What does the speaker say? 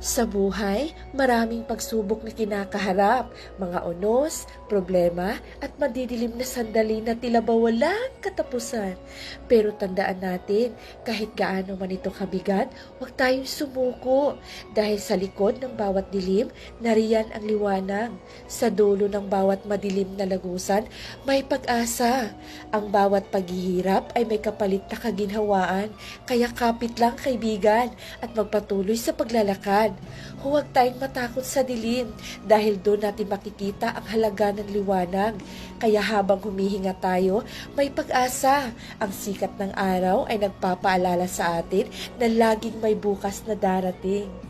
Sa buhay, maraming pagsubok na kinakaharap, mga unos, problema at madidilim na sandali na tila ba walang katapusan. Pero tandaan natin, kahit gaano man ito kabigat, huwag tayong sumuko. Dahil sa likod ng bawat dilim, nariyan ang liwanag. Sa dulo ng bawat madilim na lagusan, may pag-asa. Ang bawat paghihirap ay may kapalit na kaginhawaan. Kaya kapit lang kaibigan at magpatuloy sa paglalakad. Huwag tayong matakot sa dilim dahil doon natin makikita ang halaga ng liwanag. Kaya habang humihinga tayo, may pag-asa. Ang sikat ng araw ay nagpapaalala sa atin na laging may bukas na darating.